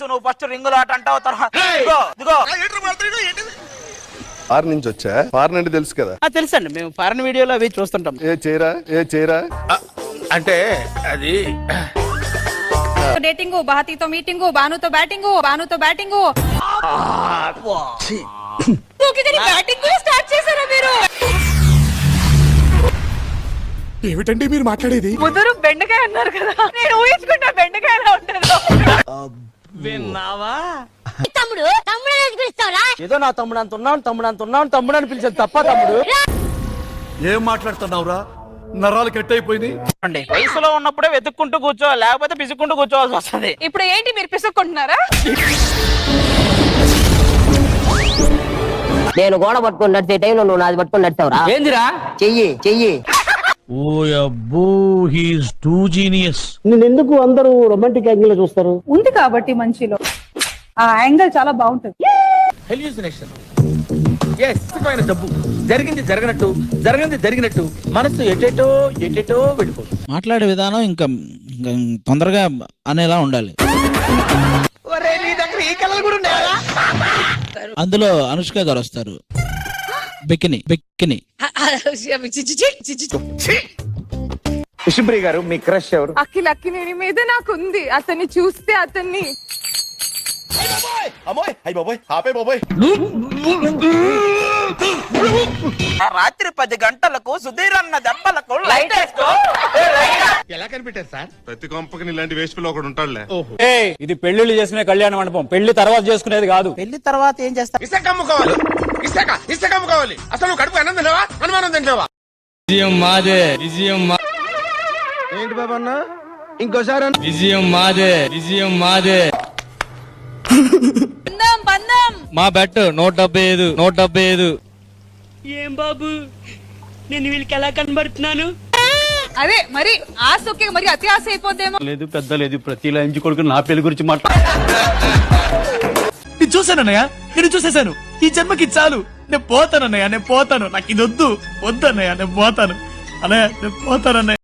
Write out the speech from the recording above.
నువ్వు ఫస్ట్ రింగులు ఆట అంటావు తర్వాత ఫారెన్ నుంచి వచ్చా? ఫారెన్ అంటే తెలుసు కదా? తెలుసండి, మేము ఫారెన్ వీడియోలో అవి చూస్తుంటాం. ఏ చైరా అంటే అది డేటింగ్, బాతితో మీటింగ్, బానుతో బ్యాటింగ్ బ్యాటింగ్ స్టార్ట్ చేశారా మీరు? ఏమిటండి మీరు మాట్లాడేది? ముదురు బెండకాయ అన్నారు కదా, నేను ఊహించుకుంటా బెండకాయ ఎలా ఉంటుందో. విన్నావా? తమ్ముడు పిలుస్తారా? ఏదో నా తమ్ముడు అంత ఉన్నాను తమ్ముడు అని పిలిచాను తప్ప. తమ్ముడు ఏం మాట్లాడుతున్నావురా? నరాలు కట్ అయిపోయింది. వయసులో ఉన్నప్పుడే వెతుక్కుంటూ కూర్చోవాలి, లేకపోతే పిసుక్కుంటూ కూర్చోవాల్సి వస్తుంది. ఇప్పుడు ఏంటి మీరు పిసుక్కుంటున్నారా? నేను గోడ పట్టుకుని నడిచే టైంలో నువ్వు నాది పట్టుకుని నడిచావురా? ఏందిరా? చెయ్యి ఓ అబ్బో, హీస్ టూ జీనియస్. నేనెందుకు అందరూ రొమాంటిక్ యాంగిల్ చూస్తారు? ఉంది కాబట్టి మంచిలో ఆ యాంగిల్ చాలా బాగుంటది. హెల్యూసినేషన్, జబ్బు. జరిగింది జరిగినట్టు మనసు ఎటేటో వెళ్ళిపోతుంది. మాట్లాడే విధానం ఇంకా తొందరగా అనేలా ఉండాలి. అందులో అనుష్క గారు వస్తారు. బెక్కిని విష్ణుప్రియ గారు, మీ క్రష్ ఎవరు? అక్కినేని మీద నాకు ఉంది. అతన్ని చూస్తే అతన్ని రాత్రి 10 గంటలకు సుధీర్ అన్న దెబ్బలకు లైట్ వేసుకో. ఎలా కనిపెట్టారు సార్? ప్రతి కొంపకి ఇలాంటి వేస్ట్ పిల్ల ఒకడు ఉంటాడులే. ఇది పెళ్లిళ్ళు చేసుకునే కళ్యాణ మండపం, పెళ్లి తర్వాత చేసుకునేది కాదు. పెళ్లి తర్వాత ఏం చేస్తా? ఇసుక అమ్ముకోవాలి. అసలు కడుపు అన్నం తినవా, అనుమానం తింటావా? విజయం మాదే. ఏంటి బాబా అన్న, ఇంకోసారి విజయం మాదే. పందం మా బెట్ 175. ఏం బాబు, నేను వీళ్ళకి ఎలా కనబడుతున్నాను? అదే మరి ఆశ ఒకే, మరి అతి ఆశ అయిపోద్దేమో. లేదు పెద్ద లేదు, ప్రతి ఎంజి కొడుకు నా పెళ్లి గురించి నేను చూసానన్నయ్య, నేను చూసేశాను. ఈ జన్మకి చాలు, నేను పోతానన్నయ్య, నాకు ఇది వద్దన్నయ్య, నేను పోతాను అన్నయ్య.